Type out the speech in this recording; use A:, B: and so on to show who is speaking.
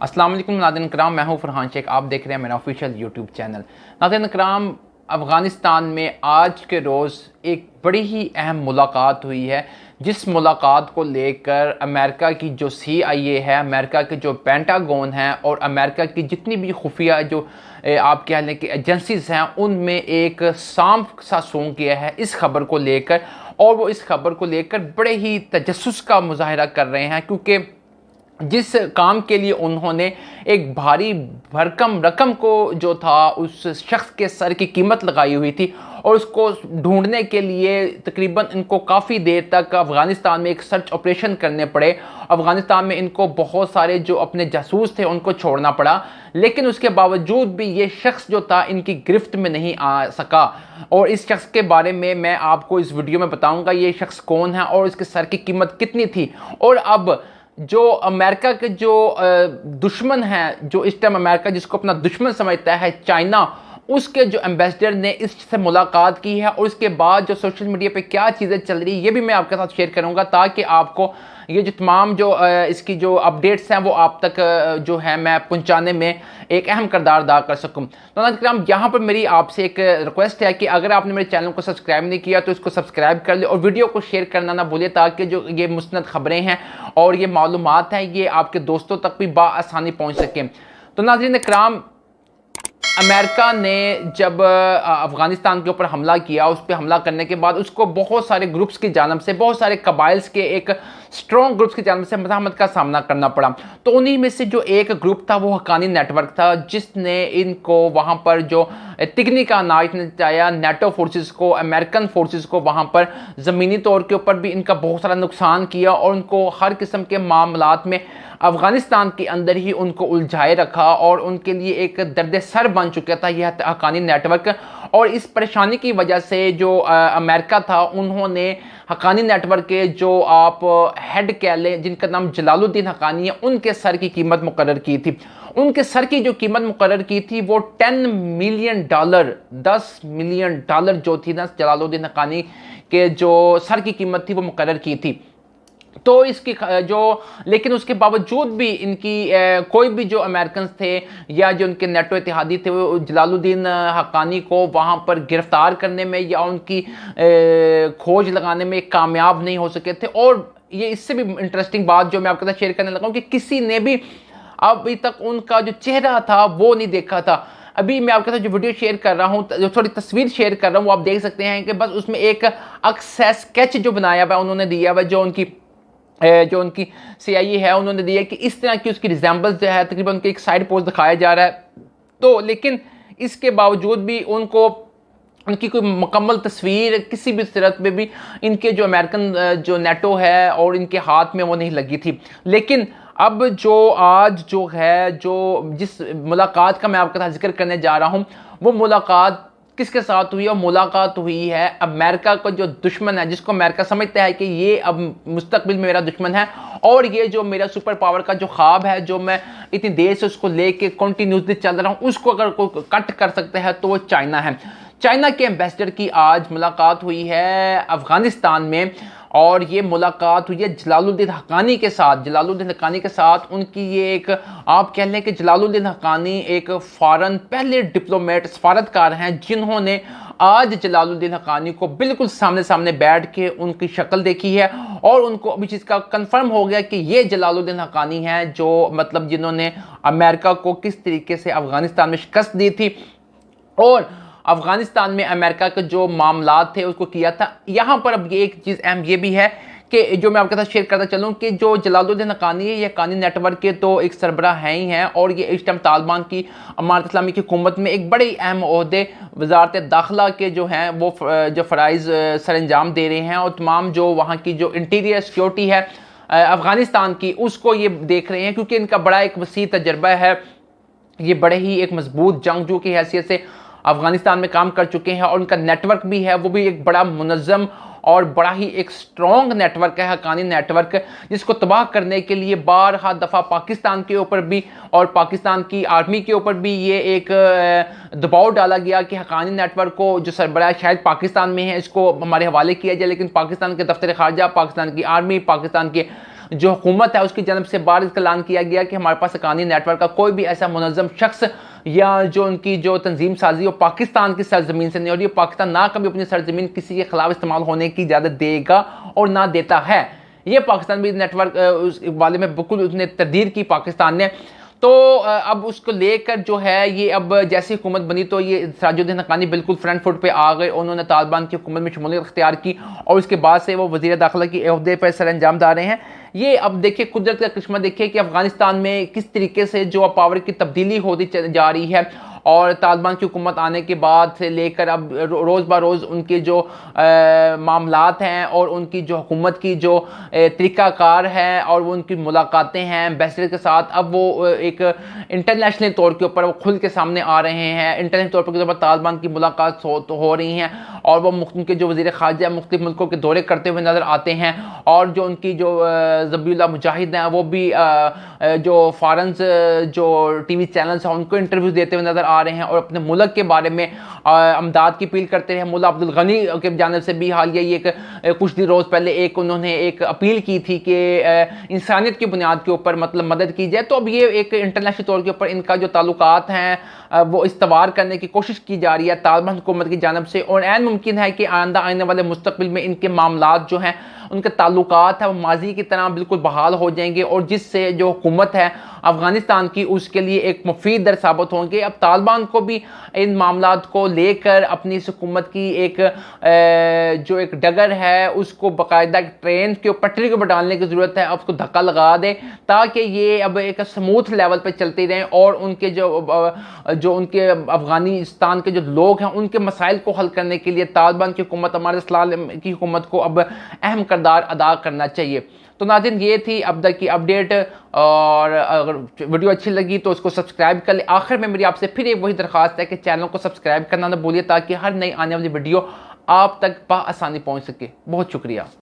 A: अस्सलाम वालेकुम नाज़रीन कराम, मैं हूं फरहान शेख। आप देख रहे हैं मेरा ऑफिशियल यूट्यूब चैनल। नाज़रीन कराम, अफ़गानिस्तान में आज के रोज़ एक बड़ी ही अहम मुलाकात हुई है, जिस मुलाकात को लेकर अमेरिका की जो CIA है, अमेरिका के जो पेंटागन है और अमेरिका की जितनी भी खुफिया जो आप कह लें कि एजेंसीज़ हैं, उनमें एक सांप सा सूंघ गया है इस खबर को लेकर। और वो इस खबर को लेकर बड़े ही तजस्सुस का मुजाहरा कर रहे हैं, क्योंकि जिस काम के लिए उन्होंने एक भारी भरकम रकम को जो था उस शख्स के सर की कीमत लगाई हुई थी, और उसको ढूंढने के लिए तकरीबन इनको काफ़ी देर तक अफ़गानिस्तान में एक सर्च ऑपरेशन करने पड़े। अफ़गानिस्तान में इनको बहुत सारे जो अपने जासूस थे उनको छोड़ना पड़ा, लेकिन उसके बावजूद भी ये शख्स जो था इनकी गिरफ्त में नहीं आ सका। और इस शख्स के बारे में मैं आपको इस वीडियो में बताऊंगा, ये शख्स कौन है और इसके सर की कीमत कितनी थी। और अब जो अमेरिका के जो दुश्मन हैं, जो इस टाइम अमेरिका जिसको अपना दुश्मन समझता है, चाइना, उसके जो एम्बेसडर ने इससे मुलाकात की है, और उसके बाद जो सोशल मीडिया पे क्या चीज़ें चल रही है ये भी मैं आपके साथ शेयर करूंगा, ताकि आपको ये जो तमाम जो इसकी जो अपडेट्स हैं वो आप तक जो है मैं पहुंचाने में एक अहम किरदार अदा कर सकूं। तो नाज़रीन, यहाँ पर मेरी आपसे एक रिक्वेस्ट है कि अगर आपने मेरे चैनल को सब्सक्राइब नहीं किया तो इसको सब्सक्राइब कर ले और वीडियो को शेयर करना ना भूलिए, ताकि जो ये मुस्नद खबरें हैं और ये मालूमात हैं ये आपके दोस्तों तक भी बआसानी पहुँच सकें। तो नाज़रीन कराम, अमेरिका ने जब अफ़गानिस्तान के ऊपर हमला किया, उस पर हमला करने के बाद उसको बहुत सारे ग्रुप्स की जानब से, बहुत सारे कबाइल्स के एक स्ट्रॉन्ग ग्रुप्स की जानब से मज़ाहमत का सामना करना पड़ा। तो उन्हीं में से जो एक ग्रुप था वो हक्कानी नेटवर्क था, जिसने इनको वहाँ पर जो तिगनी का अनाज नचाया, नेटो फोर्सेस को, अमेरिकन फोर्सेस को वहाँ पर ज़मीनी तौर के ऊपर भी इनका बहुत सारा नुकसान किया, और उनको हर किस्म के मामलात में अफ़गानिस्तान के अंदर ही उनको उलझाए रखा, और उनके लिए एक दर्द सर बन चुका था यह हक्कानी नेटवर्क। और इस परेशानी की वजह से जो अमेरिका था, उन्होंने हक्कानी नेटवर्क के जो आप हेड कह लें, जिनका नाम जलालुद्दीन हक्कानी है, उनके सर की कीमत मुकर्रर की थी। उनके सर की जो कीमत मुकर्रर की थी वो $10 मिलियन, $10 मिलियन जो थी ना, जलालुद्दीन हक्कानी के जो सर की कीमत थी वो मुकर्रर की थी। तो इसकी जो, लेकिन उसके बावजूद भी इनकी कोई भी जो अमेरिकन थे या जो उनके नेटो इत्तेहादी थे, वो जलालुद्दीन हक्कानी को वहाँ पर गिरफ्तार करने में या उनकी खोज लगाने में कामयाब नहीं हो सके थे। और ये इससे भी इंटरेस्टिंग बात जो मैं आपके साथ शेयर करने लगा हूँ कि किसी ने भी अभी तक उनका जो चेहरा था वो नहीं देखा था। अभी मैं आपके साथ जो वीडियो शेयर कर रहा हूँ, जो थोड़ी तस्वीर शेयर कर रहा हूँ, वो आप देख सकते हैं कि बस उसमें एक अक्स स्केच जो बनाया हुआ उन्होंने दिया हुआ, जो उनकी CIA है उन्होंने दिया कि इस तरह की उसकी रिजेंबल्स जो है, तकरीबन उनके एक साइड पोज दिखाया जा रहा है। तो लेकिन इसके बावजूद भी उनको उनकी कोई मुकम्मल तस्वीर किसी भी सूरत में भी इनके जो अमेरिकन जो नेटो है और इनके हाथ में वो नहीं लगी थी। लेकिन अब जो आज जो है, जो जिस मुलाकात का मैं आपके साथ जिक्र करने जा रहा हूँ, वो मुलाकात किसके साथ हुई है? और मुलाकात हुई है अमेरिका का जो दुश्मन है, जिसको अमेरिका समझता है कि ये अब मुस्तकबिल में मेरा दुश्मन है, और ये जो मेरा सुपर पावर का जो ख्वाब है, जो मैं इतनी देर से उसको लेके कंटिन्यूसली चल रहा हूँ, उसको अगर कोई कट कर सकता है तो वो चाइना है। चाइना के एम्बेसडर की आज मुलाकात हुई है अफ़गानिस्तान में, और ये मुलाकात हुई है जलालुद्दीन हक्कानी के साथ। जलालुद्दीन हक्कानी के साथ उनकी ये एक, आप कह लें कि जलालुद्दीन हक्कानी एक फ़ॉरेन पहले डिप्लोमेट, सफारतकार हैं, जिन्होंने आज जलालुद्दीन हक्कानी को बिल्कुल सामने सामने बैठ के उनकी शक्ल देखी है, और उनको अभी चीज़ का कन्फर्म हो गया कि ये जलालुद्दीन हक्कानी हैं, जो मतलब जिन्होंने अमेरिका को किस तरीके से अफ़गानिस्तान में शिकस्त दी थी और अफ़गानिस्तान में अमेरिका के जो मामलात थे उसको किया था। यहाँ पर अब ये एक चीज़ अहम ये भी है कि जो मैं आपके साथ शेयर करता चलूँ कि जो जलालुद्दीन हक्कानी है, ये हक्कानी नेटवर्क के तो एक सरबराह हैं ही हैं, और ये इस टाइम तालिबान की अमारत इस्लामी की हुकूमत में एक बड़े अहम ओहदे वजारत दाखिला के जो हैं वो जो फ़राइज़ सर अंजाम दे रहे हैं, और तमाम जो वहाँ की जो इंटीरियर सिक्योरिटी है अफ़गानिस्तान की, उसको ये देख रहे हैं, क्योंकि इनका बड़ा एक वसी तजर्बा है। ये बड़े ही एक मजबूत जंगजू की हैसियत से अफ़गानिस्तान में काम कर चुके हैं, और उनका नेटवर्क भी है, वो भी एक बड़ा मुनज़्ज़म और बड़ा ही एक स्ट्रॉन्ग नेटवर्क है, हक्कानी नेटवर्क, जिसको तबाह करने के लिए बारहा दफ़ा पाकिस्तान के ऊपर भी और पाकिस्तान की आर्मी के ऊपर भी ये एक दबाव डाला गया कि हक्कानी नेटवर्क को जो सरबराह शायद पाकिस्तान में है, इसको हमारे हवाले किया जाए। लेकिन पाकिस्तान के दफ्तर ख़ारजा, पाकिस्तान की आर्मी, पाकिस्तान के जो हुकूमत है उसकी जानब से बार ऐलान किया गया कि हमारे पास हक्कानी नेटवर्क का कोई भी ऐसा मुनज़्ज़म शख्स या जो उनकी जो तंजीम साजी वो पाकिस्तान की सरजमीन से नहीं हो रही, पाकिस्तान ना कभी अपनी सरजमीन किसी के खिलाफ इस्तेमाल होने की इजाज़त देगा और ना देता है। ये पाकिस्तान भी नेटवर्क उस वाले में बिल्कुल उसने तरदीद की पाकिस्तान ने। तो अब उसको लेकर जो है ये अब जैसी हुकूमत बनी तो ये सिराजुद्दीन हक्कानी बिल्कुल फ्रंट फुट पे आ गए, उन्होंने तालिबान की हुकूमत में शमूलियत अख्तियार की और उसके बाद से वो वज़ीर दाखिला की ओहदे पर सर अंजाम दे रहे हैं। ये अब देखिए कुदरत का करिश्मा देखिए कि अफगानिस्तान में किस तरीके से जो पावर की तब्दीली होती जा रही है और तालिबान की हुकूमत आने के बाद से लेकर अब रोज़ ब रोज़ उनके जो मामलात हैं और उनकी जो हुकूमत की जो तरीक़ाकार है और वो उनकी मुलाकातें हैं एम्बेसडर के साथ, अब वो एक इंटरनेशनल तौर के ऊपर वो खुल के सामने आ रहे हैं। इंटरनेशनल तौर पर तालिबान की मुलाकात हो रही हैं और वो उनके जो वज़ीर ख़ारजा मुख्तलिफ मुल्कों के दौरे करते हुए नज़र आते हैं और जो उनकी जो ज़बीउल्लाह मुजाहिद हैं वो भी जो फॉरेन जो TV चैनल्स हैं उनको इंटरव्यू देते हुए नज़र आ रहे हैं और अपने मुल्क के बारे में अमदाद की अपील करते हैं। मुल्ला अब्दुल गनी के जानिब से भी हाल ये एक कुछ दिन रोज़ पहले एक उन्होंने एक अपील की थी कि इंसानियत की बुनियाद के ऊपर मतलब मदद की जाए। तो अब ये एक इंटरनेशनल तौर के ऊपर इनका जो ताल्लुकात हैं वो इस्तवार करने की कोशिश की जा रही है तालिबान हुकूमत की जानिब से और ऐन मुमकिन है कि आइंदा आने वाले मुस्तकबिल में इनके मामलात जो हैं उनके ताल्लुकात है वो माजी की तरह बिल्कुल बहाल हो जाएंगे और जिससे जो हुकूमत है अफगानिस्तान की उसके लिए एक मुफीद दर साबित होंगे। अब तालिबान को भी इन मामलात को लेकर अपनी इस हुकूमत की एक जो एक डगर है उसको बाकायदा ट्रेन के पटरी के ऊपर डालने की ज़रूरत है। अब उसको धक्का लगा दे ताकि ये अब एक स्मूथ लेवल पर चलती रहें और उनके जो उनके अफगानिस्तान के जो लोग हैं उनके मसाइल को हल करने के लिए तालिबान की हुकूमत हमारे इस्लाम की हुकूमत को अब अहम किरदार अदा करना चाहिए। तो नाज़रीन ये थी अब तक की अपडेट और अगर वीडियो अच्छी लगी तो उसको सब्सक्राइब कर ले। आखिर में मेरी आपसे फिर एक वही दरख्वास्त है कि चैनल को सब्सक्राइब करना ना भूलिए ताकि हर नई आने वाली वीडियो आप तक आसानी पहुंच सके। बहुत शुक्रिया।